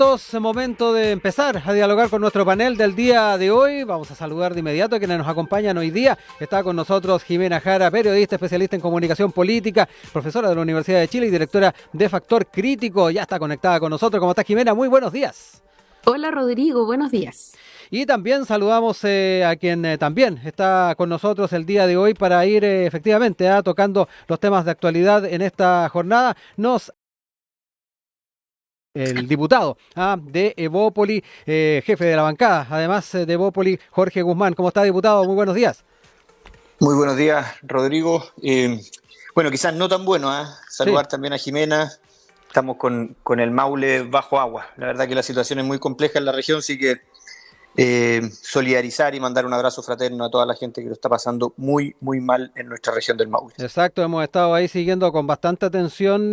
Listos, momento de empezar a dialogar con nuestro panel del día de hoy. Vamos a saludar de inmediato a quienes nos acompañan hoy día. Está con nosotros Jimena Jara, periodista, especialista en comunicación política, profesora de la Universidad de Chile y directora de Factor Crítico. Ya está conectada con nosotros. ¿Cómo está, Jimena? Muy buenos días. Hola Rodrigo, buenos días. Y también saludamos a quien también está con nosotros el día de hoy para ir efectivamente tocando los temas de actualidad en esta jornada. El diputado de Evópoli, jefe de la bancada, además de Evópoli, Jorge Guzmán. ¿Cómo está, diputado? Muy buenos días. Muy buenos días, Rodrigo. Bueno, quizás no tan bueno, saludar Sí. también a Jimena. Estamos con el Maule bajo agua. La verdad que la situación es muy compleja en la región, así que solidarizar y mandar un abrazo fraterno a toda la gente que lo está pasando muy, muy mal en nuestra región del Maule. Exacto, hemos estado ahí siguiendo con bastante atención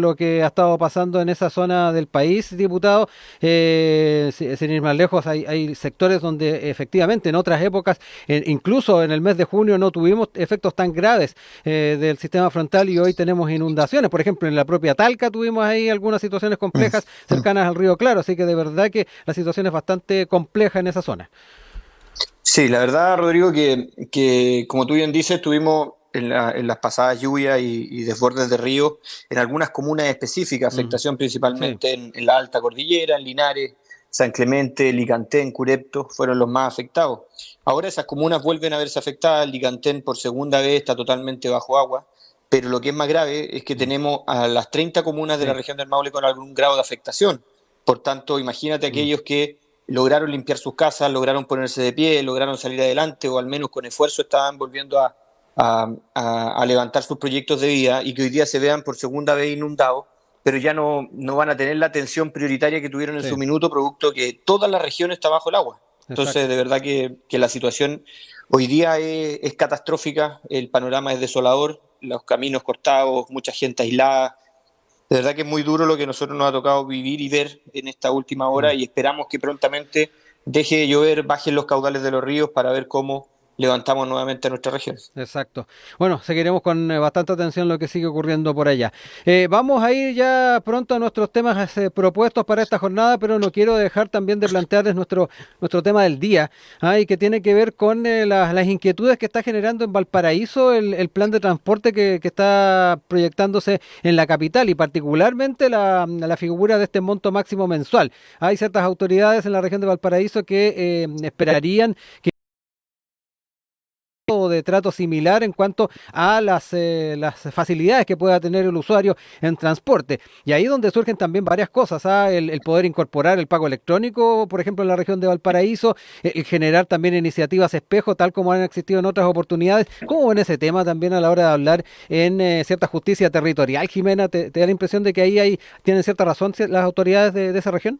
lo que ha estado pasando en esa zona del país, diputado. Sin ir más lejos, hay sectores donde efectivamente en otras épocas, incluso en el mes de junio, no tuvimos efectos tan graves del sistema frontal y hoy tenemos inundaciones. Por ejemplo, en la propia Talca tuvimos ahí algunas situaciones complejas cercanas al Río Claro, así que de verdad que la situación es bastante compleja en esa zona. Sí, la verdad, Rodrigo, que como tú bien dices, tuvimos en las pasadas lluvias y desbordes de ríos en algunas comunas específicas, afectación Sí. principalmente en la Alta Cordillera, en Linares, San Clemente, Licantén, Curepto, fueron los más afectados. Ahora esas comunas vuelven a verse afectadas, Licantén por segunda vez está totalmente bajo agua, pero lo que es más grave es que tenemos a las 30 comunas de la Sí. región del Maule con algún grado de afectación. Por tanto, imagínate aquellos que lograron limpiar sus casas, lograron ponerse de pie, lograron salir adelante o al menos con esfuerzo estaban volviendo a levantar sus proyectos de vida y que hoy día se vean por segunda vez inundados, pero ya no van a tener la atención prioritaria que tuvieron en su Sí, minuto, producto que toda la región está bajo el agua. Entonces, exacto. de verdad que la situación hoy día es catastrófica, el panorama es desolador, los caminos cortados, mucha gente aislada. De verdad que es muy duro lo que a nosotros nos ha tocado vivir y ver en esta última hora y esperamos que prontamente deje de llover, bajen los caudales de los ríos para ver cómo levantamos nuevamente a nuestra región. Exacto. Bueno, seguiremos con bastante atención lo que sigue ocurriendo por allá. Vamos a ir ya pronto a nuestros temas propuestos para esta jornada, pero no quiero dejar también de plantearles nuestro tema del día, y que tiene que ver con las inquietudes que está generando en Valparaíso el plan de transporte que está proyectándose en la capital y particularmente la figura de este monto máximo mensual. Hay ciertas autoridades en la región de Valparaíso que esperarían de trato similar en cuanto a las facilidades que pueda tener el usuario en transporte. Y ahí donde surgen también varias cosas, el poder incorporar el pago electrónico, por ejemplo, en la región de Valparaíso, el generar también iniciativas espejo, tal como han existido en otras oportunidades. ¿Cómo ven ese tema también a la hora de hablar en cierta justicia territorial? Jimena, ¿te da la impresión de que tienen cierta razón las autoridades de esa región?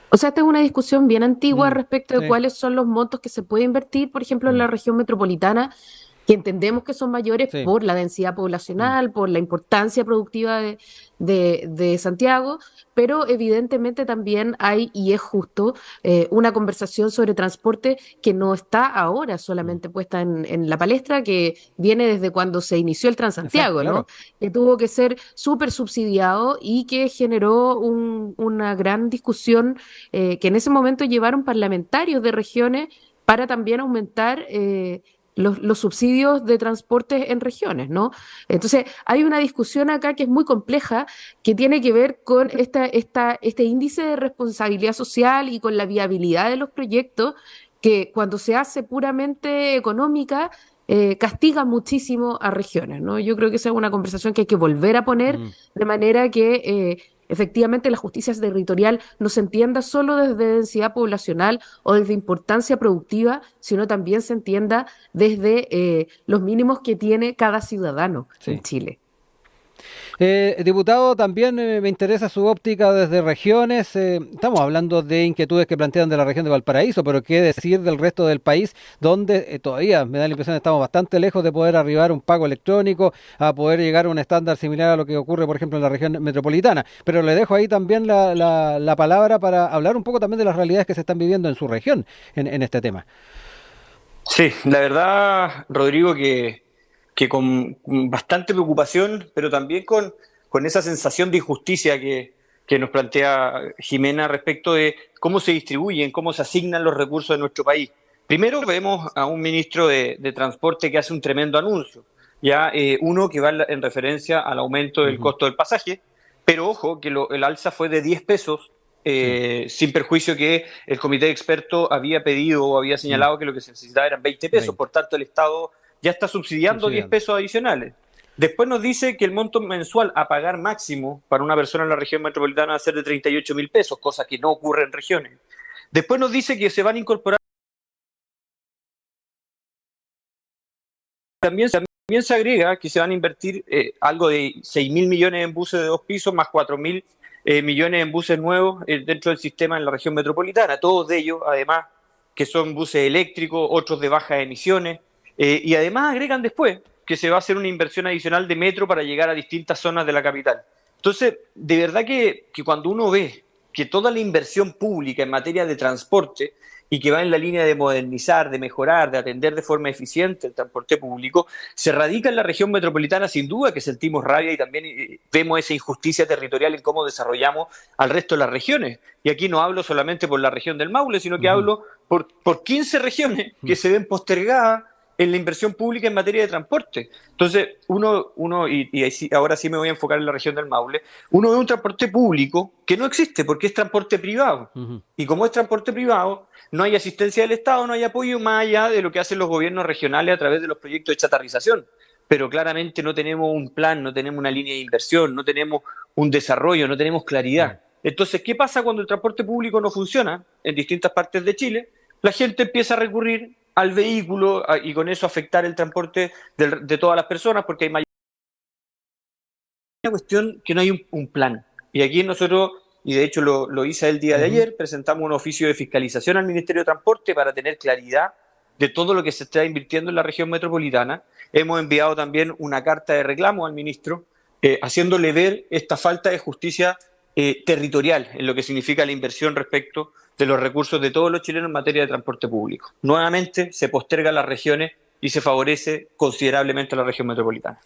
O sea, esta es una discusión bien antigua Mm, respecto de sí, cuáles son los montos que se puede invertir, por ejemplo, en mm, la región metropolitana, que entendemos que son mayores sí, por la densidad mm, poblacional, por la importancia productiva de Santiago, pero evidentemente también hay, y es justo, una conversación sobre transporte que no está ahora mm. solamente puesta en la palestra, que viene desde cuando se inició el Exacto, Transantiago, ¿no? claro. Que tuvo que ser súper subsidiado y que generó una gran discusión que en ese momento llevaron parlamentarios de regiones para también aumentar los subsidios de transporte en regiones, ¿no? Entonces, hay una discusión acá que es muy compleja, que tiene que ver con este índice de responsabilidad social y con la viabilidad de los proyectos, que cuando se hace puramente económica, castiga muchísimo a regiones, ¿no? Yo creo que esa es una conversación que hay que volver a poner Mm. de manera que efectivamente la justicia territorial no se entienda solo desde densidad poblacional o desde importancia productiva, sino también se entienda desde los mínimos que tiene cada ciudadano en Sí. Chile. Diputado, también me interesa su óptica desde regiones. Estamos hablando de inquietudes que plantean de la región de Valparaíso, pero qué decir del resto del país, donde todavía me da la impresión que estamos bastante lejos de poder arribar a un pago electrónico, a poder llegar a un estándar similar a lo que ocurre, por ejemplo, en la región metropolitana. Pero le dejo ahí también la palabra para hablar un poco también de las realidades que se están viviendo en su región en este tema. Sí, la verdad, Rodrigo, que con bastante preocupación, pero también con esa sensación de injusticia que nos plantea Jimena respecto de cómo se distribuyen, cómo se asignan los recursos de nuestro país. Primero vemos a un ministro de Transporte que hace un tremendo anuncio, ya uno que va en referencia al aumento del costo del pasaje, pero ojo que el alza fue de 10 pesos, sin perjuicio que el comité de expertos había pedido o había señalado que lo que se necesitaba eran 20 pesos, por tanto el Estado ya está subsidiando 10 pesos adicionales. Después nos dice que el monto mensual a pagar máximo para una persona en la región metropolitana va a ser de 38.000 pesos, cosa que no ocurre en regiones. Después nos dice que se van a incorporar. También se agrega que se van a invertir algo de 6.000 millones en buses de 2 pisos, más 4.000 millones en buses nuevos dentro del sistema en la región metropolitana. Todos de ellos, además, que son buses eléctricos, otros de bajas emisiones. Y además agregan después que se va a hacer una inversión adicional de metro para llegar a distintas zonas de la capital. Entonces, de verdad que cuando uno ve que toda la inversión pública en materia de transporte y que va en la línea de modernizar, de mejorar, de atender de forma eficiente el transporte público, se radica en la región metropolitana, sin duda que sentimos rabia y también vemos esa injusticia territorial en cómo desarrollamos al resto de las regiones. Y aquí no hablo solamente por la región del Maule, sino que hablo por 15 regiones que se ven postergadas en la inversión pública en materia de transporte. Entonces, ahora sí me voy a enfocar en la región del Maule, uno ve un transporte público que no existe porque es transporte privado. Y como es transporte privado, no hay asistencia del Estado, no hay apoyo más allá de lo que hacen los gobiernos regionales a través de los proyectos de chatarrización. Pero claramente no tenemos un plan, no tenemos una línea de inversión, no tenemos un desarrollo, no tenemos claridad. Entonces, ¿qué pasa cuando el transporte público no funciona en distintas partes de Chile? La gente empieza a recurrir al vehículo y con eso afectar el transporte de todas las personas porque hay mayor cuestión que no hay un plan. Y aquí nosotros, y de hecho lo hice el día de ayer, presentamos un oficio de fiscalización al Ministerio de Transporte para tener claridad de todo lo que se está invirtiendo en la región metropolitana. Hemos enviado también una carta de reclamo al ministro, haciéndole ver esta falta de justicia territorial en lo que significa la inversión respecto de los recursos de todos los chilenos en materia de transporte público. Nuevamente se postergan las regiones y se favorece considerablemente a la región metropolitana.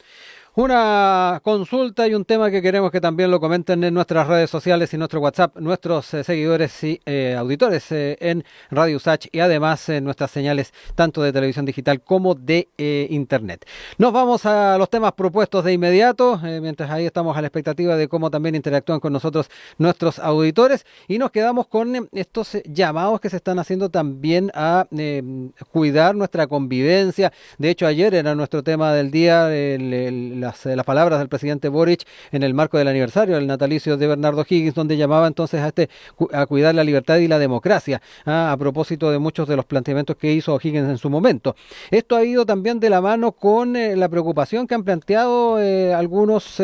Una consulta y un tema que queremos que también lo comenten en nuestras redes sociales y nuestro WhatsApp, nuestros seguidores y auditores en Radio USACH y además en nuestras señales tanto de televisión digital como de internet. Nos vamos a los temas propuestos de inmediato, mientras ahí estamos a la expectativa de cómo también interactúan con nosotros nuestros auditores y nos quedamos con estos llamados que se están haciendo también a cuidar nuestra convivencia. De hecho, ayer era nuestro tema del día, las palabras del presidente Boric en el marco del aniversario del natalicio de Bernardo Higgins, donde llamaba entonces a cuidar la libertad y la democracia, a propósito de muchos de los planteamientos que hizo Higgins en su momento. Esto ha ido también de la mano con la preocupación que han planteado algunas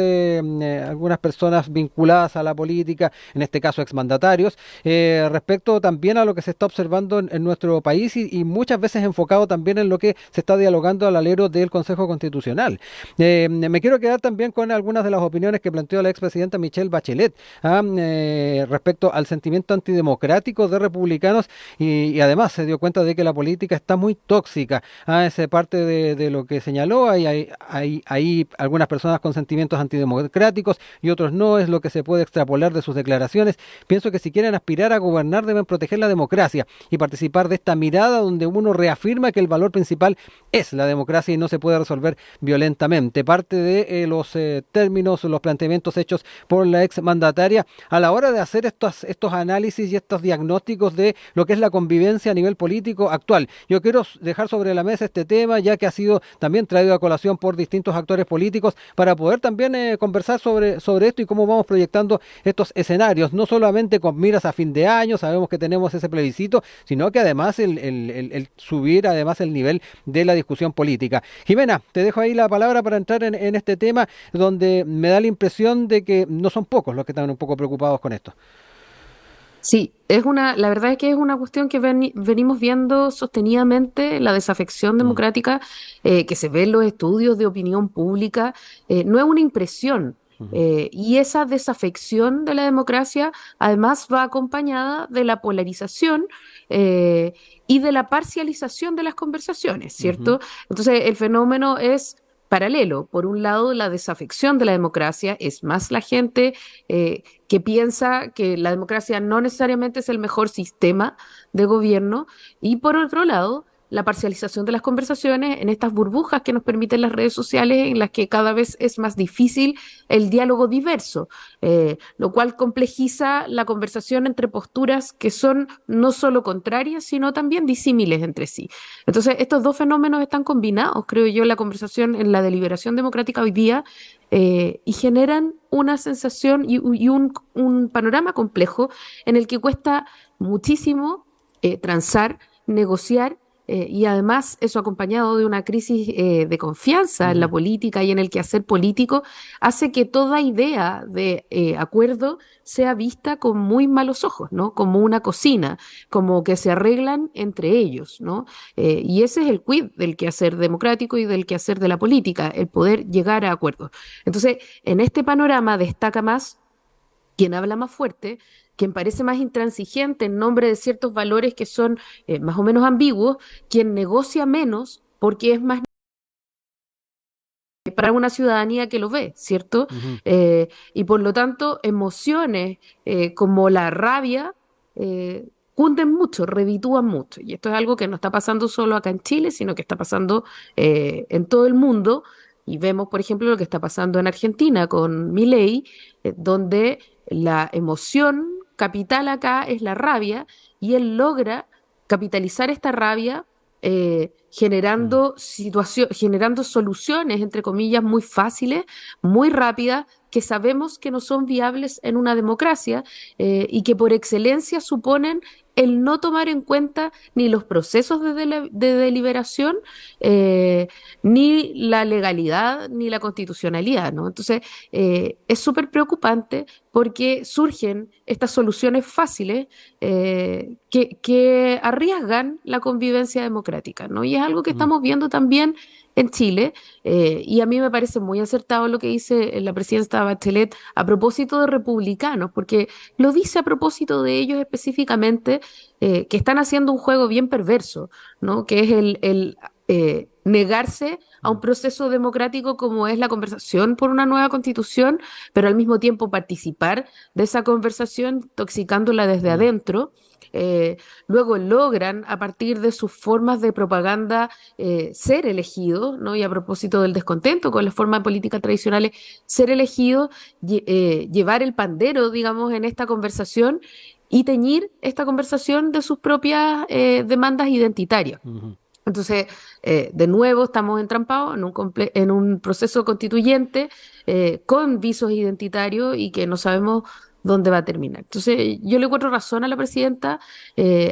personas vinculadas a la política, en este caso exmandatarios, respecto también a lo que se está observando en nuestro país y muchas veces enfocado también en lo que se está dialogando al alero del Consejo Constitucional. Me quiero quedar también con algunas de las opiniones que planteó la expresidenta Michelle Bachelet respecto al sentimiento antidemocrático de republicanos y además se dio cuenta de que la política está muy tóxica. Esa parte de lo que señaló, hay algunas personas con sentimientos antidemocráticos y otros no, es lo que se puede extrapolar de sus declaraciones. Pienso que si quieren aspirar a gobernar deben proteger la democracia y participar de esta mirada donde uno reafirma que el valor principal es la democracia y no se puede resolver violentamente. Parte de los términos, los planteamientos hechos por la exmandataria a la hora de hacer estos análisis y estos diagnósticos de lo que es la convivencia a nivel político actual. Yo quiero dejar sobre la mesa este tema, ya que ha sido también traído a colación por distintos actores políticos, para poder también conversar sobre esto y cómo vamos proyectando estos escenarios, no solamente con miras a fin de año, sabemos que tenemos ese plebiscito, sino que además el subir además el nivel de la discusión política. Jimena, te dejo ahí la palabra para entrar en este tema, donde me da la impresión de que no son pocos los que están un poco preocupados con esto. Sí, la verdad es que es una cuestión que venimos viendo sostenidamente, la desafección democrática que se ve en los estudios de opinión pública, no es una impresión. Y esa desafección de la democracia además va acompañada de la polarización y de la parcialización de las conversaciones, ¿cierto? Entonces el fenómeno es paralelo. Por un lado, la desafección de la democracia, es más la gente que piensa que la democracia no necesariamente es el mejor sistema de gobierno, y por otro lado, la parcialización de las conversaciones en estas burbujas que nos permiten las redes sociales, en las que cada vez es más difícil el diálogo diverso, lo cual complejiza la conversación entre posturas que son no solo contrarias, sino también disímiles entre sí. Entonces, estos dos fenómenos están combinados, creo yo, en la conversación, en la deliberación democrática hoy día, y generan una sensación y un panorama complejo en el que cuesta muchísimo transar, negociar, y además eso acompañado de una crisis de confianza en la política y en el quehacer político, hace que toda idea de acuerdo sea vista con muy malos ojos, ¿no? Como una cocina, como que se arreglan entre ellos, ¿no? Y ese es el quid del quehacer democrático y del quehacer de la política, el poder llegar a acuerdos. Entonces, en este panorama destaca más quien habla más fuerte, quien parece más intransigente en nombre de ciertos valores que son más o menos ambiguos, quien negocia menos porque es más para una ciudadanía que lo ve, ¿cierto? Ujú. Y por lo tanto, emociones como la rabia cunden mucho, reditúan mucho. Y esto es algo que no está pasando solo acá en Chile, sino que está pasando en todo el mundo. Y vemos, por ejemplo, lo que está pasando en Argentina con Milei, donde la emoción capital acá es la rabia, y él logra capitalizar esta rabia Mm. generando soluciones, entre comillas, muy fáciles, muy rápidas, que sabemos que no son viables en una democracia, y que por excelencia suponen el no tomar en cuenta ni los procesos de deliberación, ni la legalidad, ni la constitucionalidad, ¿no? Entonces, es súper preocupante porque surgen estas soluciones fáciles que arriesgan la convivencia democrática, ¿no? Y es algo que Mm. estamos viendo también en Chile, y a mí me parece muy acertado lo que dice la presidenta Bachelet a propósito de republicanos, porque lo dice a propósito de ellos específicamente, que están haciendo un juego bien perverso, ¿no? Que es el negarse a un Mm. proceso democrático como es la conversación por una nueva constitución, pero al mismo tiempo participar de esa conversación, toxicándola desde Mm. adentro. Luego logran, a partir de sus formas de propaganda, ser elegidos, ¿no? Y a propósito del descontento con las formas políticas tradicionales, ser elegidos, llevar el pandero, digamos, en esta conversación y teñir esta conversación de sus propias demandas identitarias. Ujú. Entonces, de nuevo, estamos entrampados en un proceso constituyente con visos identitarios y que no sabemos dónde va a terminar. Entonces, yo le encuentro razón a la presidenta.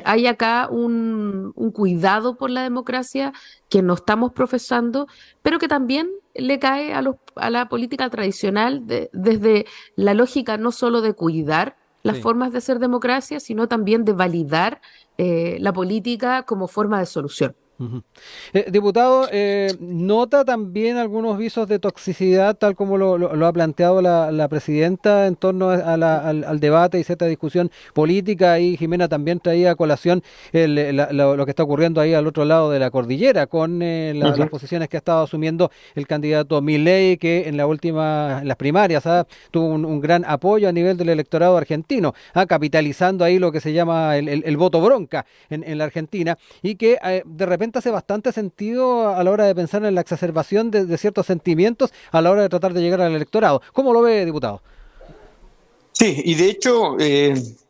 Hay acá un cuidado por la democracia que no estamos profesando, pero que también le cae a la política tradicional desde la lógica no solo de cuidar las Sí. formas de hacer democracia, sino también de validar la política como forma de solución. Ujú. Diputado, ¿nota también algunos visos de toxicidad, tal como lo ha planteado la presidenta en torno al debate y cierta discusión política? Y Jimena también traía a colación lo que está ocurriendo ahí al otro lado de la cordillera, con las Ujú. posiciones que ha estado asumiendo el candidato Milei, que en en las primarias, tuvo un gran apoyo a nivel del electorado argentino, capitalizando ahí lo que se llama el voto bronca en la Argentina, y que de repente hace bastante sentido a la hora de pensar en la exacerbación de ciertos sentimientos a la hora de tratar de llegar al electorado. ¿Cómo lo ve, diputado? Sí, y de hecho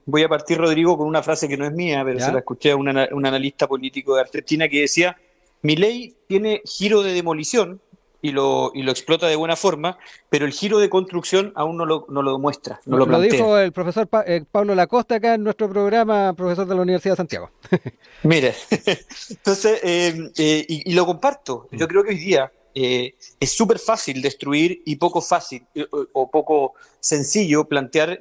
voy a partir, Rodrigo, con una frase que no es mía, pero se la ¿Ya? escuché a un analista político de Argentina que decía: Milei tiene giro de demolición y lo explota de buena forma, pero el giro de construcción aún no lo demuestra, no lo Lo plantea. dijo el profesor Pablo Lacosta acá en nuestro programa, profesor de la Universidad de Santiago. Mire, entonces, y lo comparto. Mm. Yo creo que hoy día es súper fácil destruir y poco fácil o poco sencillo plantear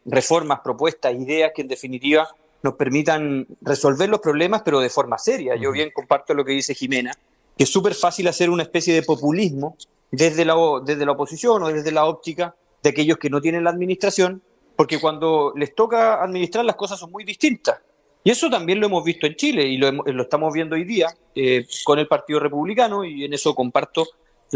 reformas, propuestas, ideas que en definitiva nos permitan resolver los problemas, pero de forma seria. Yo Ujú. bien comparto lo que dice Jimena, que es súper fácil hacer una especie de populismo desde la oposición o desde la óptica de aquellos que no tienen la administración, porque cuando les toca administrar las cosas son muy distintas. Y eso también lo hemos visto en Chile y lo estamos viendo hoy día con el Partido Republicano, y en eso comparto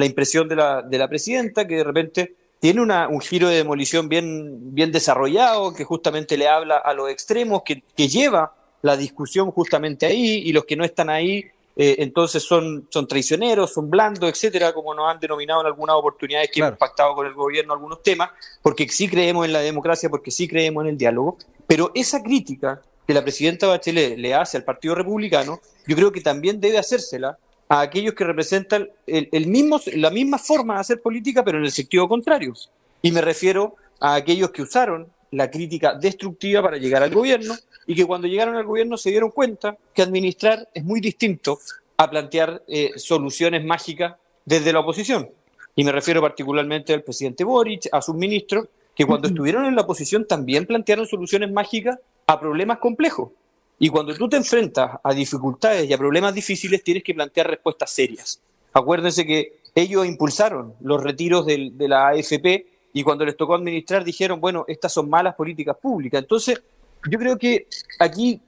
la impresión de la presidenta, que de repente tiene un giro de demolición bien desarrollado, que justamente le habla a los extremos, que lleva la discusión justamente ahí, y los que no están ahí entonces son traicioneros, son blandos, etcétera, como nos han denominado en algunas oportunidades que hemos pactado con el gobierno algunos temas, porque sí creemos en la democracia, porque sí creemos en el diálogo. Pero esa crítica que la presidenta Bachelet le hace al Partido Republicano, yo creo que también debe hacérsela a aquellos que representan la misma forma de hacer política, pero en el sentido contrario. Y me refiero a aquellos que usaron la crítica destructiva para llegar al gobierno, y que cuando llegaron al gobierno se dieron cuenta que administrar es muy distinto a plantear soluciones mágicas desde la oposición. Y me refiero particularmente al presidente Boric, a sus ministros, que cuando estuvieron en la oposición también plantearon soluciones mágicas a problemas complejos. Y cuando tú te enfrentas a dificultades y a problemas difíciles, tienes que plantear respuestas serias. Acuérdense que ellos impulsaron los retiros de la AFP, y cuando les tocó administrar dijeron, bueno, estas son malas políticas públicas. Entonces, yo creo que aquí,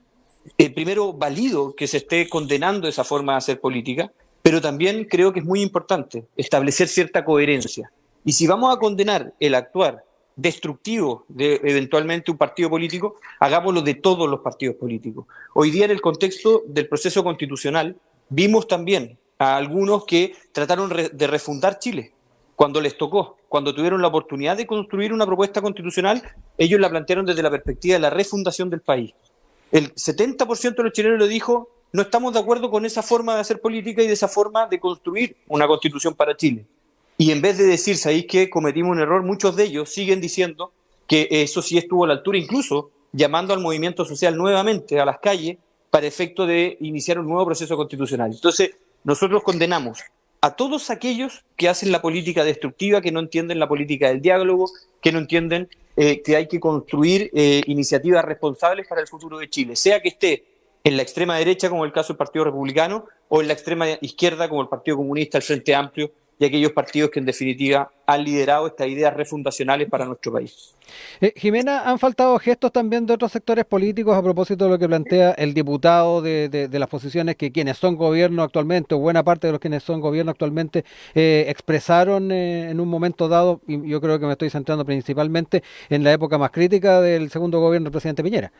primero, valido que se esté condenando esa forma de hacer política, pero también creo que es muy importante establecer cierta coherencia. Y si vamos a condenar el actuar destructivo de eventualmente un partido político, hagámoslo de todos los partidos políticos. Hoy día, en el contexto del proceso constitucional, vimos también a algunos que trataron de refundar Chile. Cuando les tocó, cuando tuvieron la oportunidad de construir una propuesta constitucional, ellos la plantearon desde la perspectiva de la refundación del país. El 70% de los chilenos le dijo, no estamos de acuerdo con esa forma de hacer política y de esa forma de construir una constitución para Chile. Y en vez de decir, ¿sabéis qué? Cometimos un error, muchos de ellos siguen diciendo que eso sí estuvo a la altura, incluso llamando al movimiento social nuevamente a las calles para efecto de iniciar un nuevo proceso constitucional. Entonces, nosotros condenamos a todos aquellos que hacen la política destructiva, que no entienden la política del diálogo, que no entienden que hay que construir iniciativas responsables para el futuro de Chile, sea que esté en la extrema derecha, como el caso del Partido Republicano, o en la extrema izquierda, como el Partido Comunista, el Frente Amplio, y aquellos partidos que en definitiva han liderado estas ideas refundacionales para nuestro país. Jimena, han faltado gestos también de otros sectores políticos a propósito de lo que plantea el diputado de las posiciones que quienes son gobierno actualmente, o buena parte de los quienes son gobierno actualmente, expresaron en un momento dado, y yo creo que me estoy centrando principalmente en la época más crítica del segundo gobierno del presidente Piñera.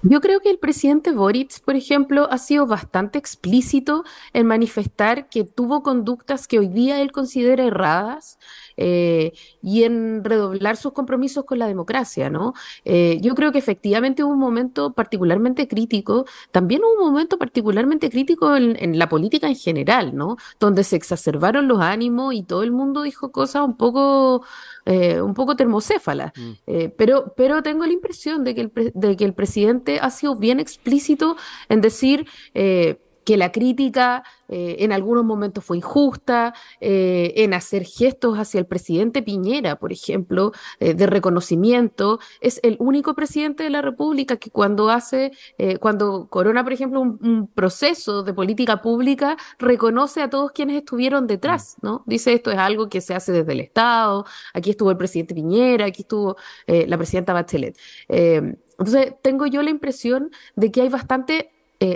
Yo creo que el presidente Boric, por ejemplo, ha sido bastante explícito en manifestar que tuvo conductas que hoy día él considera erradas, y en redoblar sus compromisos con la democracia, ¿no? Yo creo que efectivamente hubo un momento particularmente crítico, también hubo un momento particularmente crítico en la política en general, ¿no? Donde se exacerbaron los ánimos y todo el mundo dijo cosas un poco termocéfalas. Pero tengo la impresión de que el presidente ha sido bien explícito en decir que la crítica en algunos momentos fue injusta, en hacer gestos hacia el presidente Piñera, por ejemplo, de reconocimiento. Es el único presidente de la República que cuando corona, por ejemplo, un proceso de política pública, reconoce a todos quienes estuvieron detrás, ¿no? Dice, esto es algo que se hace desde el Estado, aquí estuvo el presidente Piñera, aquí estuvo la presidenta Bachelet. Entonces, tengo yo la impresión de que hay bastante,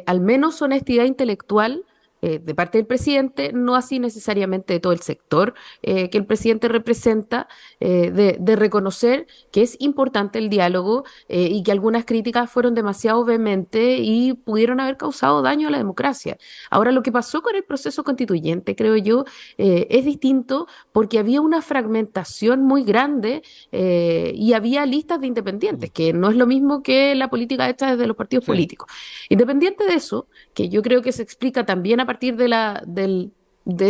al menos honestidad intelectual de parte del presidente, no así necesariamente de todo el sector que el presidente representa, de reconocer que es importante el diálogo y que algunas críticas fueron demasiado vehementes y pudieron haber causado daño a la democracia. Ahora, lo que pasó con el proceso constituyente, creo yo, es distinto porque había una fragmentación muy grande y había listas de independientes, que no es lo mismo que la política hecha desde los partidos políticos. Independiente de eso, que yo creo que se explica también a partir de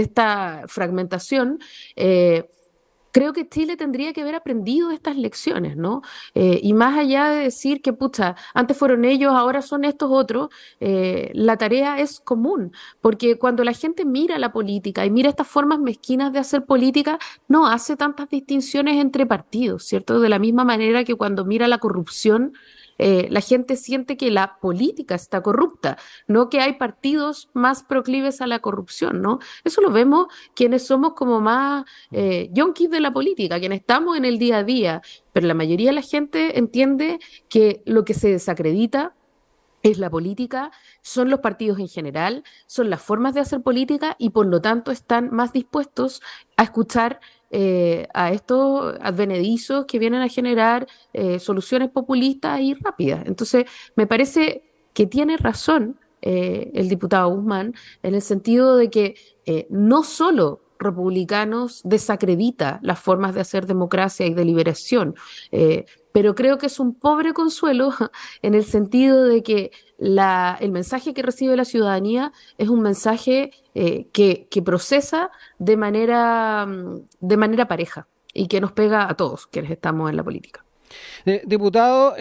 esta fragmentación, creo que Chile tendría que haber aprendido estas lecciones, ¿no? Y más allá de decir que, pucha, antes fueron ellos, ahora son estos otros, la tarea es común, porque cuando la gente mira la política y mira estas formas mezquinas de hacer política, no hace tantas distinciones entre partidos, ¿cierto? De la misma manera que cuando mira la corrupción, la gente siente que la política está corrupta, no que hay partidos más proclives a la corrupción, ¿no? Eso lo vemos quienes somos como más yonkis de la política, quienes estamos en el día a día, pero la mayoría de la gente entiende que lo que se desacredita es la política, son los partidos en general, son las formas de hacer política y por lo tanto están más dispuestos a escuchar a estos advenedizos que vienen a generar soluciones populistas y rápidas. Entonces, me parece que tiene razón el diputado Guzmán en el sentido de que no solo republicanos desacredita las formas de hacer democracia y deliberación, pero creo que es un pobre consuelo en el sentido de que el mensaje que recibe la ciudadanía es un mensaje que procesa de manera pareja y que nos pega a todos quienes estamos en la política. Diputado,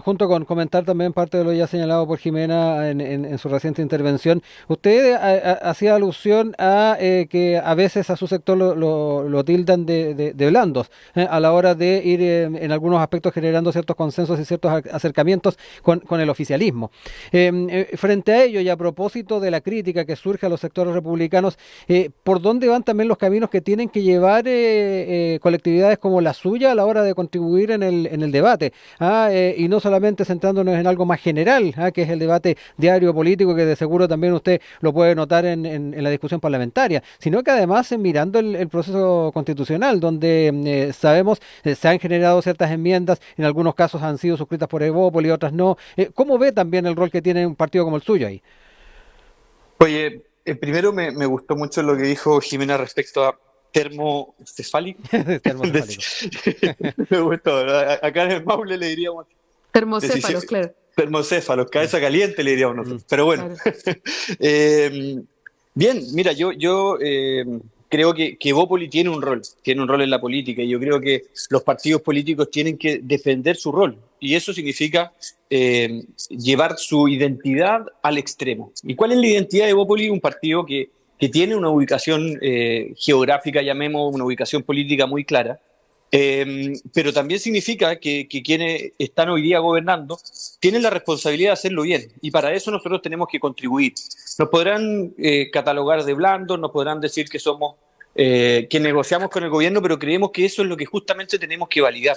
junto con comentar también parte de lo ya señalado por Jimena en su reciente intervención, usted hacía alusión a que a veces a su sector lo tildan de blandos a la hora de ir en algunos aspectos generando ciertos consensos y ciertos acercamientos con el oficialismo. Frente a ello y a propósito de la crítica que surge a los sectores republicanos, ¿por dónde van también los caminos que tienen que llevar colectividades como la suya a la hora de contribuir en el debate, y no solamente centrándonos en algo más general, que es el debate diario político, que de seguro también usted lo puede notar en la discusión parlamentaria, sino que además mirando el proceso constitucional, donde sabemos se han generado ciertas enmiendas, en algunos casos han sido suscritas por Evópoli y otras no. ¿Cómo ve también el rol que tiene un partido como el suyo ahí? Oye, primero me gustó mucho lo que dijo Jimena respecto a termocefálico. Termocefálico. Me gustó, ¿verdad? Acá en el Maule le diríamos Termocéfalos, claro. termocéfalos, cabeza caliente le diríamos nosotros. Pero bueno. Claro. Bien, mira, yo creo que Evópoli tiene un rol en la política, y yo creo que los partidos políticos tienen que defender su rol, y eso significa llevar su identidad al extremo. ¿Y cuál es la identidad de Evópoli? Un partido que tiene una ubicación geográfica, llamemos, una ubicación política muy clara, pero también significa que quienes están hoy día gobernando tienen la responsabilidad de hacerlo bien, y para eso nosotros tenemos que contribuir. Nos podrán catalogar de blandos, nos podrán decir que somos que negociamos con el gobierno, pero creemos que eso es lo que justamente tenemos que validar.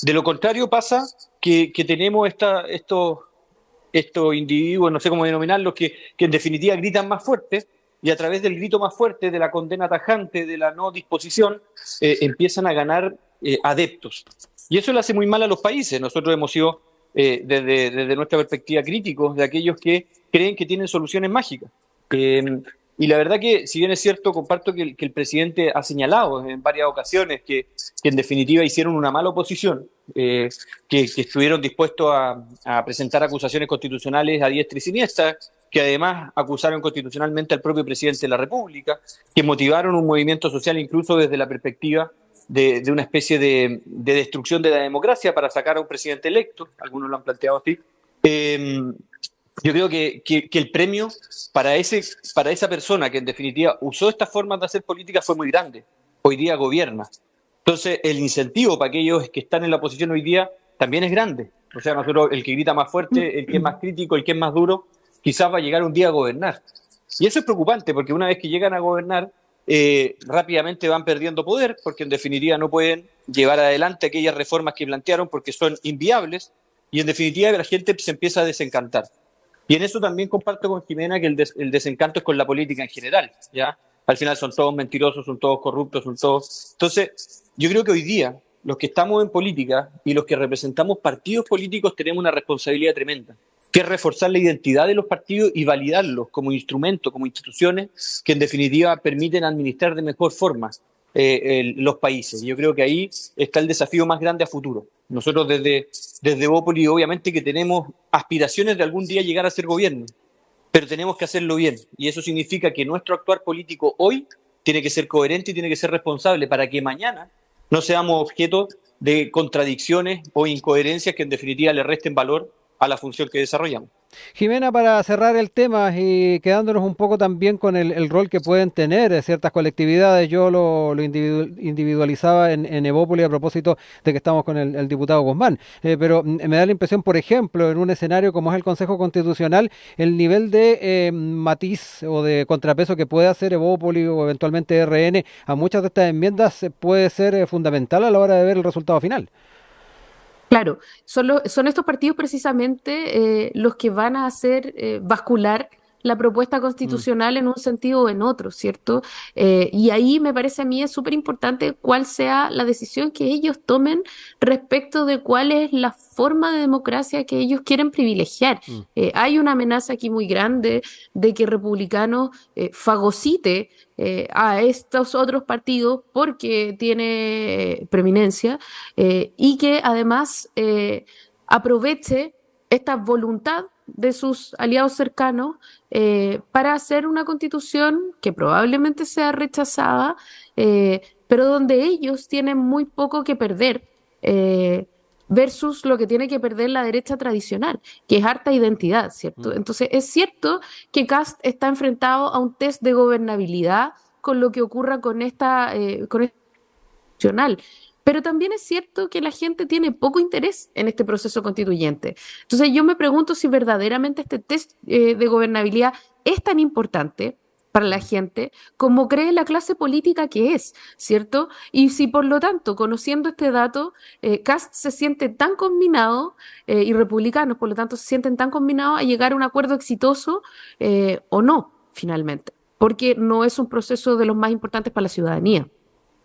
De lo contrario pasa que tenemos estos individuos, no sé cómo denominarlos, que en definitiva gritan más fuerte, y a través del grito más fuerte, de la condena tajante, de la no disposición, empiezan a ganar adeptos. Y eso le hace muy mal a los países. Nosotros hemos sido, desde nuestra perspectiva, críticos de aquellos que creen que tienen soluciones mágicas. Y la verdad que, si bien es cierto, comparto que el presidente ha señalado en varias ocasiones que en definitiva hicieron una mala oposición, que estuvieron dispuestos a presentar acusaciones constitucionales a diestra y siniestra, que además acusaron constitucionalmente al propio presidente de la República, que motivaron un movimiento social incluso desde la perspectiva de una especie de destrucción de la democracia para sacar a un presidente electo, algunos lo han planteado así. Yo creo que el premio para esa persona que en definitiva usó estas formas de hacer política fue muy grande. Hoy día gobierna. Entonces el incentivo para aquellos que están en la oposición hoy día también es grande. O sea, nosotros, el que grita más fuerte, el que es más crítico, el que es más duro, quizás va a llegar un día a gobernar. Y eso es preocupante, porque una vez que llegan a gobernar, rápidamente van perdiendo poder, porque en definitiva no pueden llevar adelante aquellas reformas que plantearon porque son inviables, y en definitiva la gente se empieza a desencantar. Y en eso también comparto con Jimena que el desencanto es con la política en general, ¿ya? Al final son todos mentirosos, son todos corruptos, son todos... Entonces, yo creo que hoy día los que estamos en política y los que representamos partidos políticos tenemos una responsabilidad tremenda, que es reforzar la identidad de los partidos y validarlos como instrumento, como instituciones que en definitiva permiten administrar de mejor forma los países. Yo creo que ahí está el desafío más grande a futuro. Nosotros desde Evópoli obviamente que tenemos aspiraciones de algún día llegar a ser gobierno, pero tenemos que hacerlo bien, y eso significa que nuestro actuar político hoy tiene que ser coherente y tiene que ser responsable para que mañana no seamos objeto de contradicciones o incoherencias que en definitiva le resten valor a la función que desarrollamos. Jimena, para cerrar el tema y quedándonos un poco también con el rol que pueden tener ciertas colectividades, yo lo individualizaba en Evópoli a propósito de que estamos con el diputado Guzmán, pero me da la impresión, por ejemplo, en un escenario como es el Consejo Constitucional, el nivel de matiz o de contrapeso que puede hacer Evópoli o eventualmente RN a muchas de estas enmiendas puede ser fundamental a la hora de ver el resultado final. Claro, son estos partidos precisamente los que van a hacer bascular la propuesta Mm, constitucional en un sentido o en otro, ¿cierto? Y ahí me parece a mí es súper importante cuál sea la decisión que ellos tomen respecto de cuál es la forma de democracia que ellos quieren privilegiar. mm, Hay una amenaza aquí muy grande de que republicanos fagocite a estos otros partidos porque tiene preeminencia y que además aproveche esta voluntad de sus aliados cercanos para hacer una constitución que probablemente sea rechazada, pero donde ellos tienen muy poco que perder. Versus lo que tiene que perder la derecha tradicional, que es harta identidad, ¿cierto? mm. Entonces, es cierto que Kast está enfrentado a un test de gobernabilidad con lo que ocurra con esta constitucional. Pero también es cierto que la gente tiene poco interés en este proceso constituyente. Entonces yo me pregunto si verdaderamente este test de gobernabilidad es tan importante para la gente como cree la clase política que es, ¿cierto? Y si por lo tanto, conociendo este dato, Kast se siente tan combinado y republicanos, por lo tanto, se sienten tan combinados a llegar a un acuerdo exitoso o no, finalmente, porque no es un proceso de los más importantes para la ciudadanía.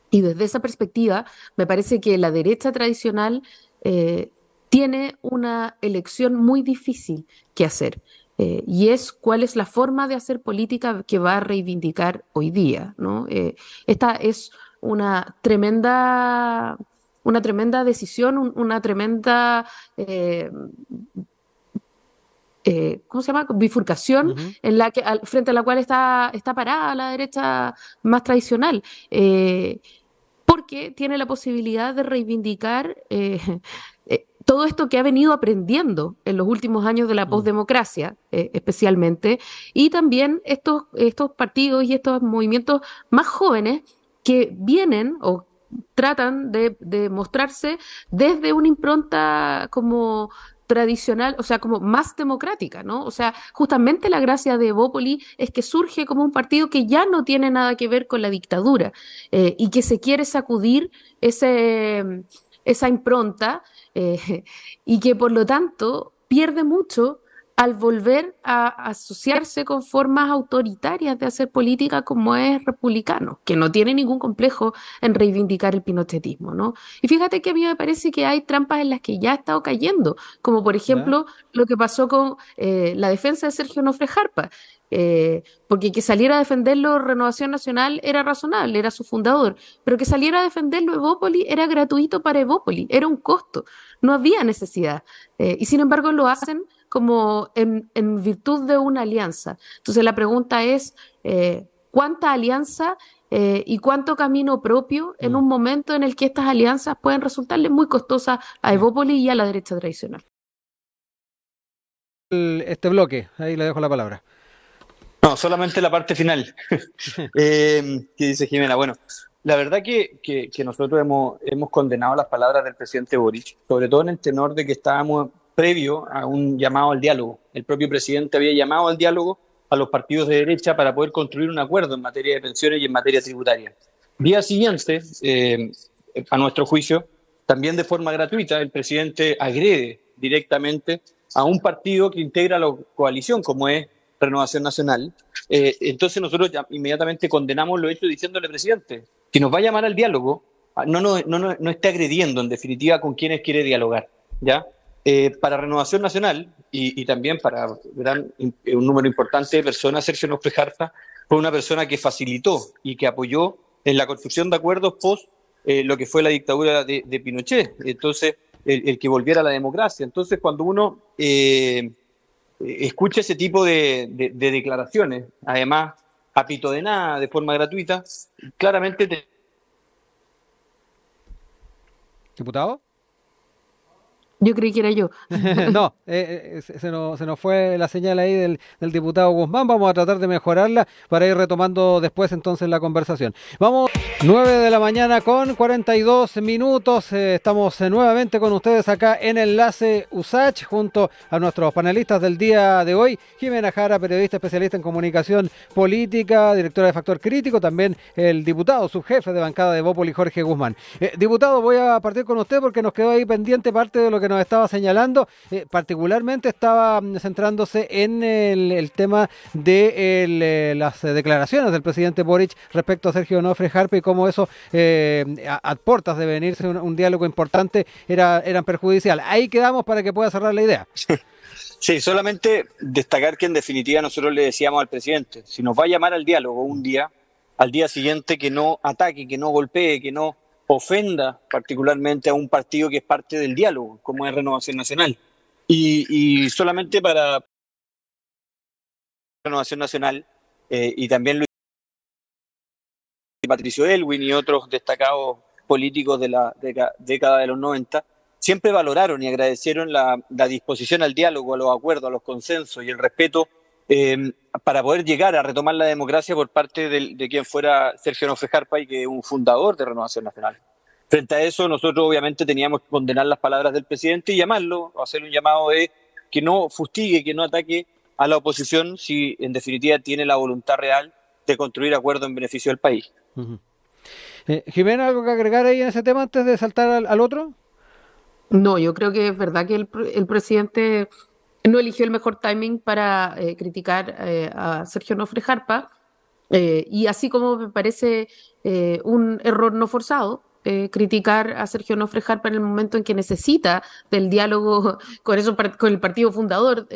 Y desde esa perspectiva, me parece que la derecha tradicional eh, tiene una elección muy difícil que hacer, y es cuál es la forma de hacer política que va a reivindicar hoy día, ¿no? Esta es una tremenda decisión, una tremenda eh, ¿cómo se llama? Bifurcación Ujú. en la que, frente a la cual está parada la derecha más tradicional. Porque tiene la posibilidad de reivindicar todo esto que ha venido aprendiendo en los últimos años de la Mm. posdemocracia, especialmente, y también estos partidos y estos movimientos más jóvenes que vienen o tratan de mostrarse desde una impronta como tradicional, o sea, como más democrática, ¿no? O sea, justamente la gracia de Evópoli es que surge como un partido que ya no tiene nada que ver con la dictadura y que se quiere sacudir esa impronta y que por lo tanto pierde mucho al volver a asociarse con formas autoritarias de hacer política como es republicano, que no tiene ningún complejo en reivindicar el pinochetismo, ¿no? Y fíjate que a mí me parece que hay trampas en las que ya ha estado cayendo, como por ¿Ya? ejemplo lo que pasó con la defensa de Sergio Nofre Jarpa, porque que saliera a defenderlo Renovación Nacional era razonable, era su fundador, pero que saliera a defenderlo Evópoli era gratuito para Evópoli, era un costo, no había necesidad. Y sin embargo lo hacen como en virtud de una alianza. Entonces la pregunta es, ¿cuánta alianza y cuánto camino propio en Mm. un momento en el que estas alianzas pueden resultarle muy costosas a Sí. Evópoli y a la derecha tradicional? Este bloque, ahí le dejo la palabra. No, solamente la parte final. ¿Qué dice Jimena? Bueno, la verdad que nosotros hemos condenado las palabras del presidente Boric, sobre todo en el tenor de que estábamos previo a un llamado al diálogo. El propio presidente había llamado al diálogo a los partidos de derecha para poder construir un acuerdo en materia de pensiones y en materia tributaria. Día siguiente, a nuestro juicio, también de forma gratuita, el presidente agrede directamente a un partido que integra la coalición, como es Renovación Nacional. Entonces nosotros ya inmediatamente condenamos lo hecho diciéndole, presidente, si nos va a llamar al diálogo, no esté agrediendo en definitiva con quienes quiere dialogar, ¿ya? Para Renovación Nacional y también para un número importante de personas, Sergio Nofre Jarpa fue una persona que facilitó y que apoyó en la construcción de acuerdos post lo que fue la dictadura de Pinochet, entonces el que volviera a la democracia. Entonces cuando uno escucha ese tipo de declaraciones, además a pito de nada, de forma gratuita, claramente ¿Diputado? Yo creí que era yo. No, se nos fue la señal ahí del diputado Guzmán. Vamos a tratar de mejorarla para ir retomando después entonces la conversación. Vamos. 9 de la mañana con 42 minutos. Estamos nuevamente con ustedes acá en Enlace USACH junto a nuestros panelistas del día de hoy. Jimena Jara, periodista especialista en comunicación política, directora de Factor Crítico, también el diputado, subjefe de bancada de Bópoli, Jorge Guzmán. Diputado, voy a partir con usted porque nos quedó ahí pendiente parte de lo que nos estaba señalando. Particularmente estaba centrándose en el tema de las declaraciones del presidente Boric respecto a Sergio Onofre Jarpe y cómo eso, a puertas de venirse un diálogo importante, eran perjudiciales. Ahí quedamos para que pueda cerrar la idea. Sí, solamente destacar que en definitiva nosotros le decíamos al presidente, si nos va a llamar al diálogo un día, al día siguiente que no ataque, que no golpee, que no ofenda particularmente a un partido que es parte del diálogo, como es Renovación Nacional. Y solamente para Renovación Nacional, y también Patricio Elwin y otros destacados políticos de la década de los 90, siempre valoraron y agradecieron la disposición al diálogo, a los acuerdos, a los consensos y el respeto para poder llegar a retomar la democracia por parte de quien fuera Sergio Onofre Jarpa y que es un fundador de Renovación Nacional. Frente a eso, nosotros obviamente teníamos que condenar las palabras del presidente y llamarlo, hacer un llamado de que no fustigue, que no ataque a la oposición si en definitiva tiene la voluntad real de construir acuerdos en beneficio del país. Uh-huh. Jimena, ¿algo que agregar ahí en ese tema antes de saltar al otro? No, yo creo que es verdad que el presidente no eligió el mejor timing para criticar a Sergio Onofre Jarpa, y así como me parece un error no forzado criticar a Sergio Onofre Jarpa en el momento en que necesita del diálogo con el partido fundador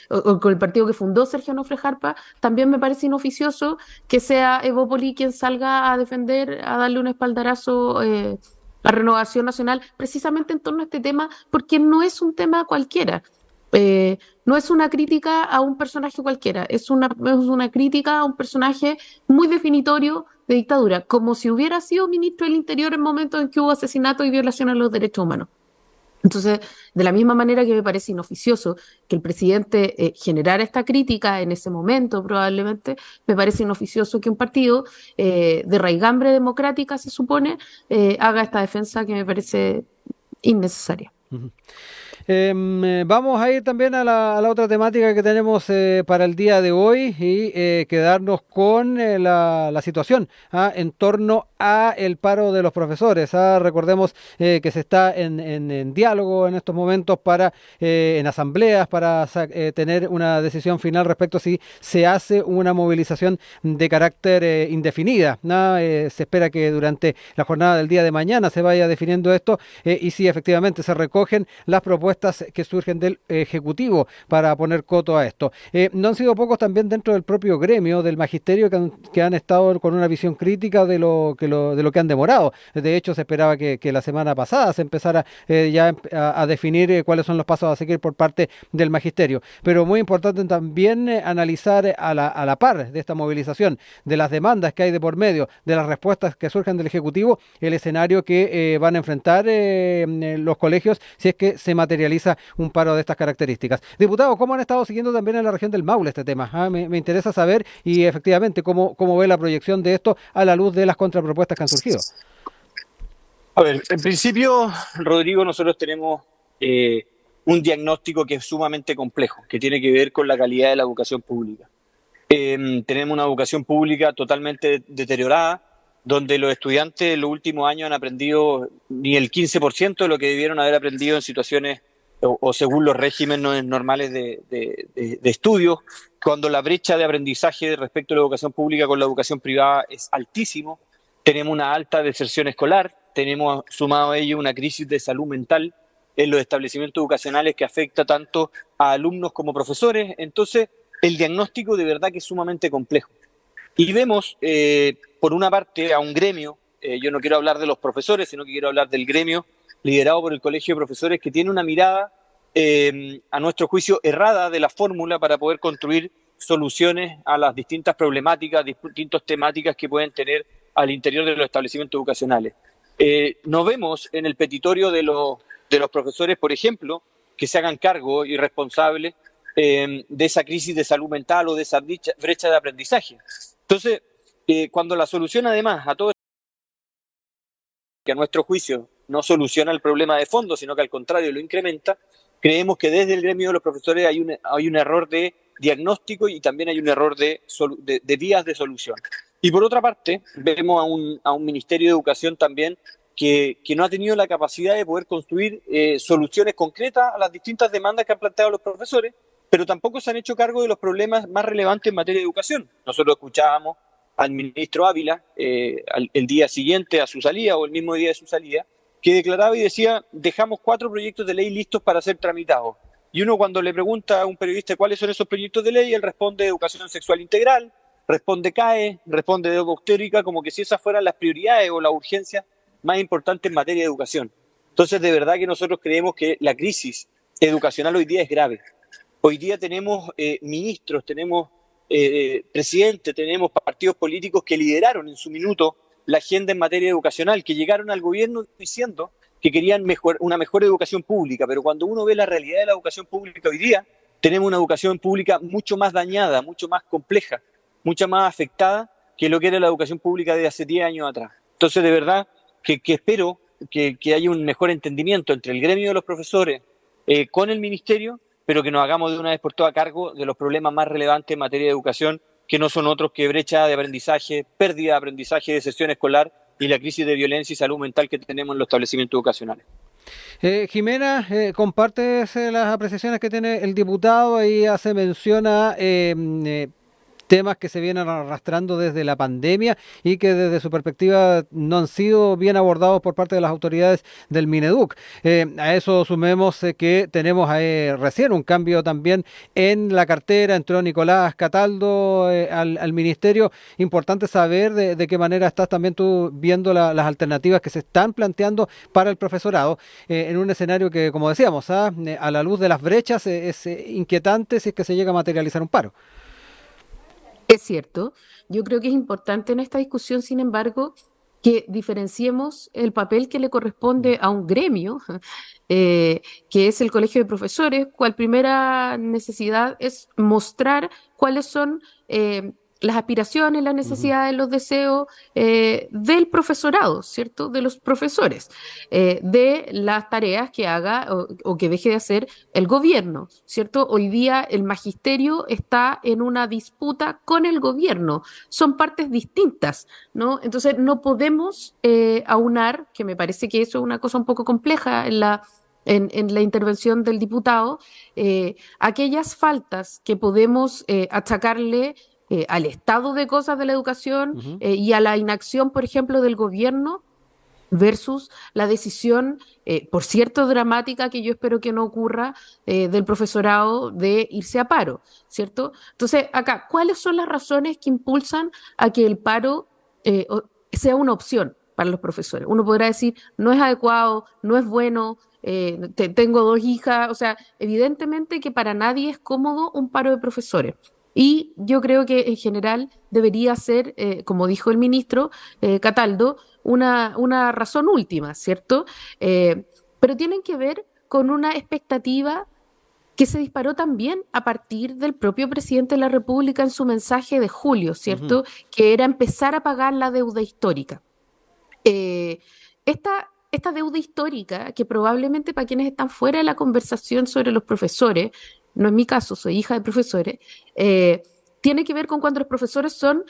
o con el partido que fundó Sergio Onofre Jarpa, también me parece inoficioso que sea Evópoli quien salga a defender, a darle un espaldarazo a Renovación Nacional, precisamente en torno a este tema, porque no es un tema cualquiera. No es una crítica a un personaje cualquiera, es una crítica a un personaje muy definitorio de dictadura, como si hubiera sido ministro del Interior en momentos en que hubo asesinato y violación a los derechos humanos. Entonces, de la misma manera que me parece inoficioso que el presidente generara esta crítica en ese momento, probablemente, me parece inoficioso que un partido de raigambre democrática, se supone, haga esta defensa que me parece innecesaria. Uh-huh. Vamos a ir también a la otra temática que tenemos para el día de hoy y quedarnos con la situación en torno a el paro de los profesores. Recordemos que se está en diálogo en estos momentos en asambleas para tener una decisión final respecto a si se hace una movilización de carácter indefinida. Se espera que durante la jornada del día de mañana se vaya definiendo esto y si efectivamente se recogen las propuestas que surgen del Ejecutivo para poner coto a esto. No han sido pocos también dentro del propio gremio del magisterio que han estado con una visión crítica de lo que han demorado. De hecho, se esperaba que la semana pasada se empezara ya a definir cuáles son los pasos a seguir por parte del magisterio. Pero muy importante también analizar a la par de esta movilización, de las demandas que hay de por medio, de las respuestas que surgen del Ejecutivo, el escenario que van a enfrentar los colegios si es que se materializa un paro de estas características. Diputado, ¿cómo han estado siguiendo también en la región del Maule este tema? Me interesa saber y efectivamente cómo ve la proyección de esto a la luz de las contrapropuestas que han surgido. A ver, en principio, Rodrigo, nosotros tenemos un diagnóstico que es sumamente complejo, que tiene que ver con la calidad de la educación pública. Tenemos una educación pública totalmente deteriorada, donde los estudiantes en los últimos años han aprendido ni el 15% de lo que debieron haber aprendido en situaciones o según los regímenes normales de estudio, cuando la brecha de aprendizaje respecto a la educación pública con la educación privada es altísimo. Tenemos una alta deserción escolar, tenemos sumado a ello una crisis de salud mental en los establecimientos educacionales que afecta tanto a alumnos como profesores. Entonces, el diagnóstico de verdad que es sumamente complejo. Y vemos, por una parte, a un gremio, yo no quiero hablar de los profesores, sino que quiero hablar del gremio, liderado por el Colegio de Profesores, que tiene una mirada, a nuestro juicio, errada de la fórmula para poder construir soluciones a las distintas problemáticas, distintas temáticas que pueden tener al interior de los establecimientos educacionales. No vemos en el petitorio de los profesores, por ejemplo, que se hagan cargo y responsables de esa crisis de salud mental o de esa brecha de aprendizaje. Entonces, cuando la solución además a todo que a nuestro juicio no soluciona el problema de fondo, sino que al contrario lo incrementa, creemos que desde el gremio de los profesores hay un error de diagnóstico y también hay un error de vías de solución. Y por otra parte, vemos a un Ministerio de Educación también que no ha tenido la capacidad de poder construir soluciones concretas a las distintas demandas que han planteado los profesores, pero tampoco se han hecho cargo de los problemas más relevantes en materia de educación. Nosotros escuchábamos al ministro Ávila el día siguiente a su salida o el mismo día de su salida, que declaraba y decía: dejamos 4 proyectos de ley listos para ser tramitados. Y uno, cuando le pregunta a un periodista cuáles son esos proyectos de ley, él responde educación sexual integral, responde CAE, responde de obstétrica, como que si esas fueran las prioridades o la urgencia más importante en materia de educación. Entonces, de verdad que nosotros creemos que la crisis educacional hoy día es grave. Hoy día tenemos ministros, tenemos presidentes, tenemos partidos políticos que lideraron en su minuto la agenda en materia educacional, que llegaron al gobierno diciendo que querían una mejor educación pública, pero cuando uno ve la realidad de la educación pública hoy día, tenemos una educación pública mucho más dañada, mucho más compleja, mucho más afectada que lo que era la educación pública de hace 10 años atrás. Entonces, de verdad que espero que haya un mejor entendimiento entre el gremio de los profesores con el ministerio, pero que nos hagamos de una vez por todas cargo de los problemas más relevantes en materia de educación, que no son otros que brecha de aprendizaje, pérdida de aprendizaje, deserción escolar y la crisis de violencia y salud mental que tenemos en los establecimientos educacionales. Jimena, ¿compartes las apreciaciones que tiene el diputado? Ahí hace mención a temas que se vienen arrastrando desde la pandemia y que desde su perspectiva no han sido bien abordados por parte de las autoridades del Mineduc. A eso sumemos que tenemos recién un cambio también en la cartera, entró Nicolás Cataldo al ministerio. Importante saber de qué manera estás también tú viendo las alternativas que se están planteando para el profesorado en un escenario que, como decíamos, a la luz de las brechas es inquietante si es que se llega a materializar un paro. Es cierto, yo creo que es importante en esta discusión, sin embargo, que diferenciemos el papel que le corresponde a un gremio, que es el Colegio de Profesores, cual primera necesidad es mostrar cuáles son las aspiraciones, las necesidades, los deseos del profesorado, ¿cierto? De los profesores, de las tareas que haga o que deje de hacer el gobierno, ¿cierto? Hoy día el magisterio está en una disputa con el gobierno, son partes distintas, ¿no? Entonces no podemos aunar, que me parece que eso es una cosa un poco compleja en la intervención del diputado, aquellas faltas que podemos achacarle al estado de cosas de la educación y a la inacción, por ejemplo, del gobierno versus la decisión, por cierto, dramática, que yo espero que no ocurra, del profesorado de irse a paro, ¿cierto? Entonces, acá, ¿cuáles son las razones que impulsan a que el paro sea una opción para los profesores? Uno podrá decir, no es adecuado, no es bueno, tengo 2 hijas, o sea, evidentemente que para nadie es cómodo un paro de profesores. Y yo creo que en general debería ser, como dijo el ministro Cataldo, una razón última, ¿cierto? Pero tienen que ver con una expectativa que se disparó también a partir del propio presidente de la República en su mensaje de julio, ¿cierto? Que era empezar a pagar la deuda histórica. Esta deuda histórica, que probablemente para quienes están fuera de la conversación sobre los profesores, no es mi caso, soy hija de profesores, tiene que ver con cuando los profesores son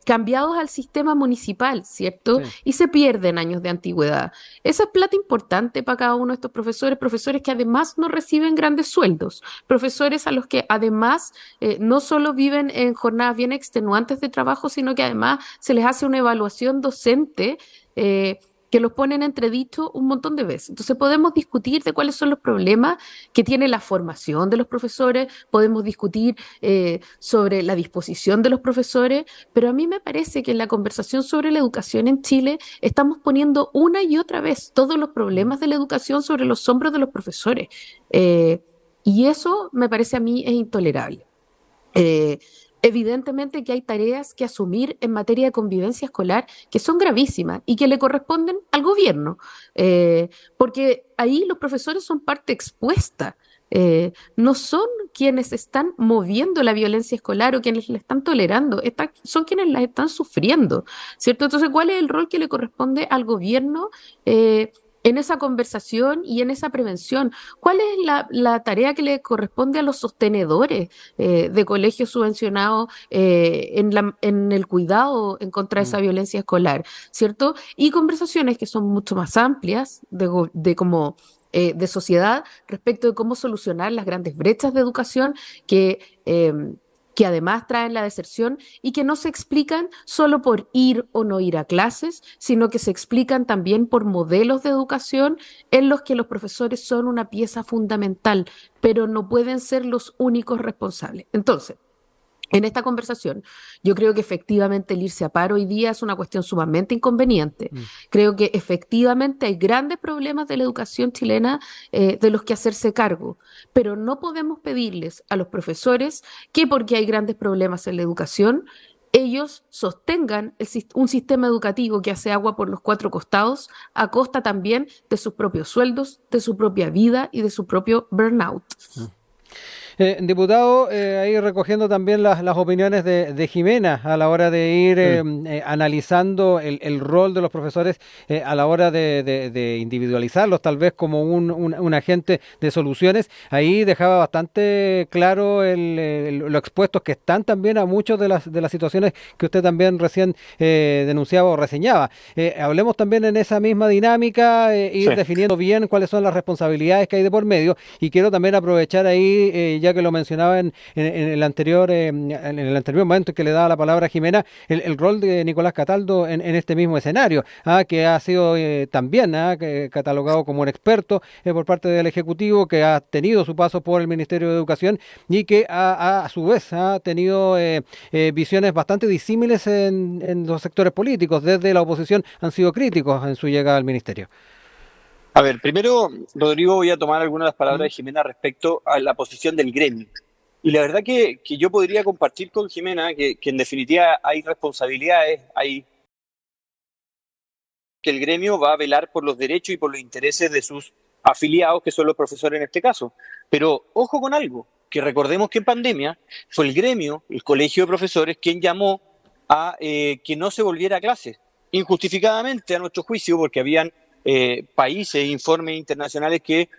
cambiados al sistema municipal, ¿cierto? Sí. Y se pierden años de antigüedad. Esa es plata importante para cada uno de estos profesores, profesores que además no reciben grandes sueldos, profesores a los que además no solo viven en jornadas bien extenuantes de trabajo, sino que además se les hace una evaluación docente que los pone en entredicho un montón de veces. Entonces podemos discutir de cuáles son los problemas que tiene la formación de los profesores, podemos discutir sobre la disposición de los profesores, pero a mí me parece que en la conversación sobre la educación en Chile estamos poniendo una y otra vez todos los problemas de la educación sobre los hombros de los profesores. Y eso me parece a mí es intolerable. Evidentemente que hay tareas que asumir en materia de convivencia escolar que son gravísimas y que le corresponden al gobierno, porque ahí los profesores son parte expuesta no son quienes están moviendo la violencia escolar o quienes la están tolerando, son quienes la están sufriendo, ¿cierto? Entonces, ¿cuál es el rol que le corresponde al gobierno en esa conversación y en esa prevención? ¿Cuál es la tarea que le corresponde a los sostenedores de colegios subvencionados en el cuidado en contra de esa violencia escolar, ¿cierto? Y conversaciones que son mucho más amplias de sociedad respecto de cómo solucionar las grandes brechas de educación que además traen la deserción y que no se explican solo por ir o no ir a clases, sino que se explican también por modelos de educación en los que los profesores son una pieza fundamental, pero no pueden ser los únicos responsables. Entonces, en esta conversación, yo creo que efectivamente el irse a paro hoy día es una cuestión sumamente inconveniente. Creo que efectivamente hay grandes problemas de la educación chilena de los que hacerse cargo, pero no podemos pedirles a los profesores que porque hay grandes problemas en la educación, ellos sostengan un sistema educativo que hace agua por los cuatro costados a costa también de sus propios sueldos, de su propia vida y de su propio burnout. Diputado, ahí recogiendo también las opiniones de Jimena a la hora de ir analizando el rol de los profesores a la hora de individualizarlos, tal vez como un agente de soluciones. Ahí dejaba bastante claro lo expuestos que están también a muchas de las situaciones que usted también recién denunciaba o reseñaba. Hablemos también en esa misma dinámica, ir definiendo bien cuáles son las responsabilidades que hay de por medio, y quiero también aprovechar ahí ya que lo mencionaba en el anterior momento en que le daba la palabra a Jimena, el rol de Nicolás Cataldo en este mismo escenario, que ha sido también catalogado como un experto por parte del Ejecutivo, que ha tenido su paso por el Ministerio de Educación y que a su vez ha tenido visiones bastante disímiles en los sectores políticos. Desde la oposición han sido críticos en su llegada al Ministerio. A ver, primero, Rodrigo, voy a tomar algunas de las palabras de Jimena respecto a la posición del gremio. Y la verdad que yo podría compartir con Jimena que en definitiva hay responsabilidades, que el gremio va a velar por los derechos y por los intereses de sus afiliados, que son los profesores en este caso. Pero ojo con algo, que recordemos que en pandemia fue el gremio, el colegio de profesores, quien llamó a que no se volviera a clases, injustificadamente a nuestro juicio, porque habían países e informes internacionales que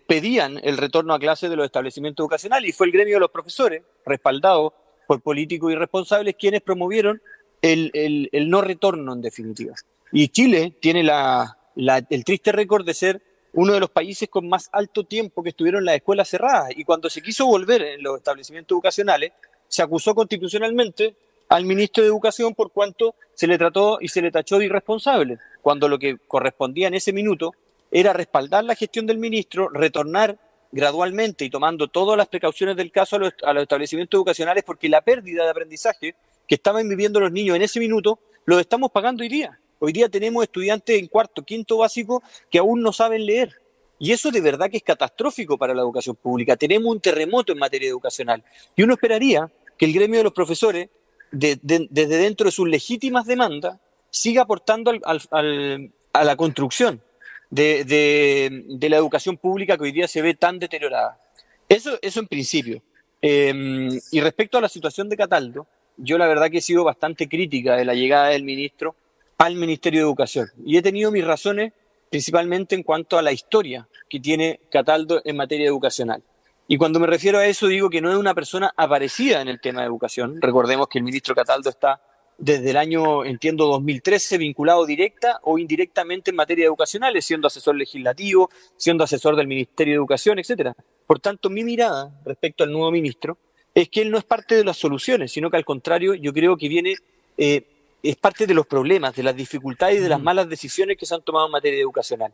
pedían el retorno a clases de los establecimientos educacionales, y fue el gremio de los profesores, respaldado por políticos irresponsables, quienes promovieron el no retorno en definitiva. Y Chile tiene el triste récord de ser uno de los países con más alto tiempo que estuvieron las escuelas cerradas, y cuando se quiso volver en los establecimientos educacionales, se acusó constitucionalmente al ministro de Educación por cuanto se le trató y se le tachó de irresponsable, cuando lo que correspondía en ese minuto era respaldar la gestión del ministro, retornar gradualmente y tomando todas las precauciones del caso a los establecimientos educacionales, porque la pérdida de aprendizaje que estaban viviendo los niños en ese minuto lo estamos pagando hoy día. Hoy día tenemos estudiantes en cuarto, quinto básico que aún no saben leer. Y eso de verdad que es catastrófico para la educación pública. Tenemos un terremoto en materia educacional. Y uno esperaría que el gremio de los profesores, desde dentro de sus legítimas demandas, siga aportando a la construcción de la educación pública que hoy día se ve tan deteriorada. Eso en principio. Y respecto a la situación de Cataldo, yo la verdad que he sido bastante crítica de la llegada del ministro al Ministerio de Educación. Y he tenido mis razones principalmente en cuanto a la historia que tiene Cataldo en materia educacional. Y cuando me refiero a eso digo que no es una persona aparecida en el tema de educación. Recordemos que el ministro Cataldo está desde el año, entiendo, 2013 vinculado directa o indirectamente en materia educacional, siendo asesor legislativo, siendo asesor del Ministerio de Educación, etcétera. Por tanto, mi mirada respecto al nuevo ministro es que él no es parte de las soluciones, sino que al contrario, yo creo que viene, es parte de los problemas, de las dificultades y de las malas decisiones que se han tomado en materia educacional.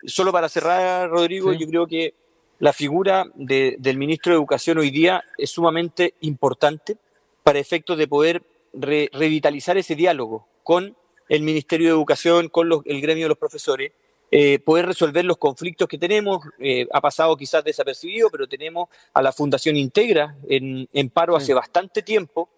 Solo para cerrar, Rodrigo, yo creo que la figura del ministro de Educación hoy día es sumamente importante para efectos de poder revitalizar ese diálogo con el Ministerio de Educación, con el gremio de los profesores, poder resolver los conflictos que tenemos. Ha pasado quizás desapercibido, pero tenemos a la Fundación Integra en paro hace bastante tiempo,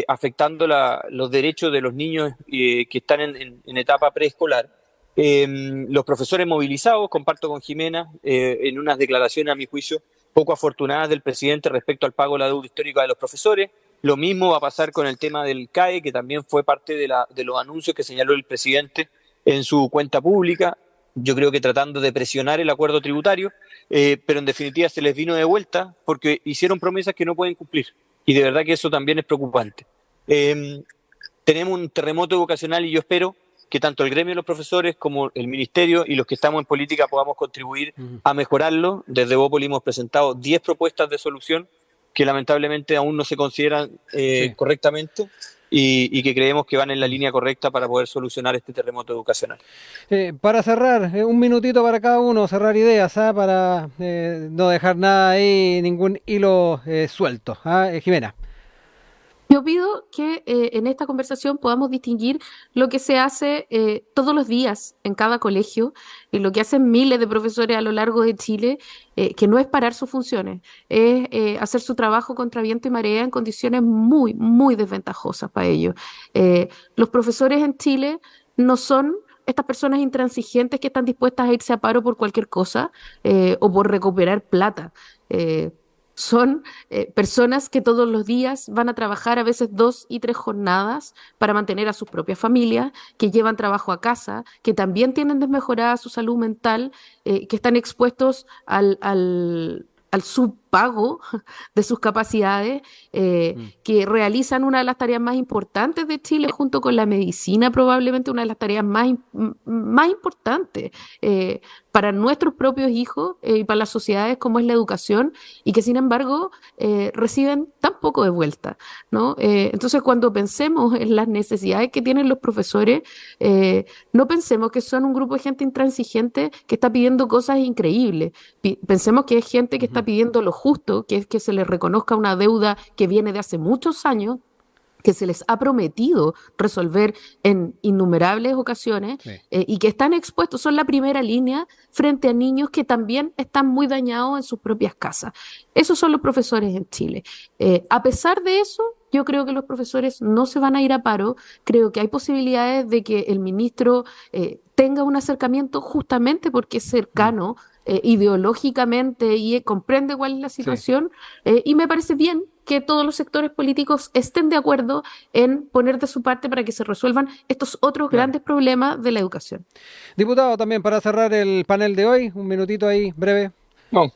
afectando los derechos de los niños que están en etapa preescolar. Los profesores movilizados, comparto con Jimena, en unas declaraciones, a mi juicio, poco afortunadas del presidente respecto al pago de la deuda histórica de los profesores. Lo mismo va a pasar con el tema del CAE, que también fue parte de los anuncios que señaló el presidente en su cuenta pública, yo creo que tratando de presionar el acuerdo tributario, pero en definitiva se les vino de vuelta porque hicieron promesas que no pueden cumplir. Y de verdad que eso también es preocupante. Tenemos un terremoto educacional y yo espero que tanto el gremio de los profesores como el ministerio y los que estamos en política podamos contribuir a mejorarlo. Desde Bópoli hemos presentado 10 propuestas de solución que lamentablemente aún no se consideran correctamente y que creemos que van en la línea correcta para poder solucionar este terremoto educacional. Para cerrar, un minutito para cada uno, cerrar ideas, para no dejar nada ahí, ningún hilo suelto. Jimena. Yo pido que en esta conversación podamos distinguir lo que se hace todos los días en cada colegio y lo que hacen miles de profesores a lo largo de Chile, que no es parar sus funciones, es hacer su trabajo contra viento y marea en condiciones muy, muy desventajosas para ellos. Los profesores en Chile no son estas personas intransigentes que están dispuestas a irse a paro por cualquier cosa o por recuperar plata. Son personas que todos los días van a trabajar a veces 2 y 3 jornadas para mantener a sus propias familias, que llevan trabajo a casa, que también tienen desmejorada su salud mental, que están expuestos al subpago de sus capacidades, que realizan una de las tareas más importantes de Chile junto con la medicina, probablemente una de las tareas más importantes para nuestros propios hijos y para las sociedades como es la educación, y que sin embargo reciben tan poco de vuelta, ¿no? Entonces cuando pensemos en las necesidades que tienen los profesores, no pensemos que son un grupo de gente intransigente que está pidiendo cosas increíbles. Pensemos que es gente que está pidiendo lo justo, que es que se les reconozca una deuda que viene de hace muchos años, que se les ha prometido resolver en innumerables ocasiones, y que están expuestos, son la primera línea frente a niños que también están muy dañados en sus propias casas. Esos son los profesores en Chile. A pesar de eso, yo creo que los profesores no se van a ir a paro. Creo que hay posibilidades de que el ministro tenga un acercamiento justamente porque es cercano ideológicamente y comprende cuál es la situación, y me parece bien que todos los sectores políticos estén de acuerdo en poner de su parte para que se resuelvan estos otros grandes problemas de la educación. Diputado, también para cerrar el panel de hoy, un minutito ahí, breve. No,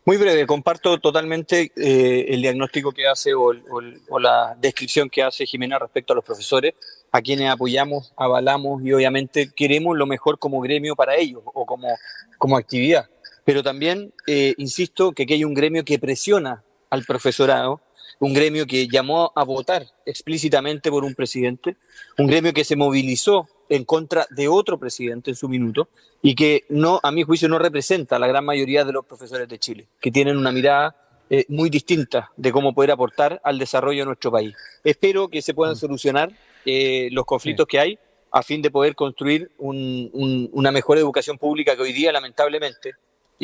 muy breve, comparto totalmente el diagnóstico que hace o la descripción que hace Jimena respecto a los profesores, a quienes apoyamos, avalamos y obviamente queremos lo mejor como gremio para ellos o como actividad. Pero también insisto que aquí hay un gremio que presiona al profesorado, un gremio que llamó a votar explícitamente por un presidente, un gremio que se movilizó en contra de otro presidente en su minuto y que no, a mi juicio, no representa a la gran mayoría de los profesores de Chile, que tienen una mirada muy distinta de cómo poder aportar al desarrollo de nuestro país. Espero que se puedan solucionar los conflictos que hay a fin de poder construir una mejor educación pública que hoy día, lamentablemente,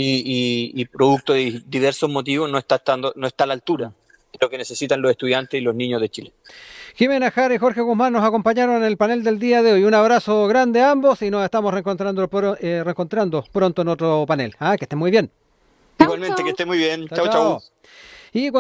y producto de diversos motivos, no está a la altura de lo que necesitan los estudiantes y los niños de Chile. Jimena Jara y Jorge Guzmán nos acompañaron en el panel del día de hoy. Un abrazo grande a ambos y nos estamos reencontrando pronto en otro panel. Que estén muy bien. Igualmente, que estén muy bien. Chau, chau. Y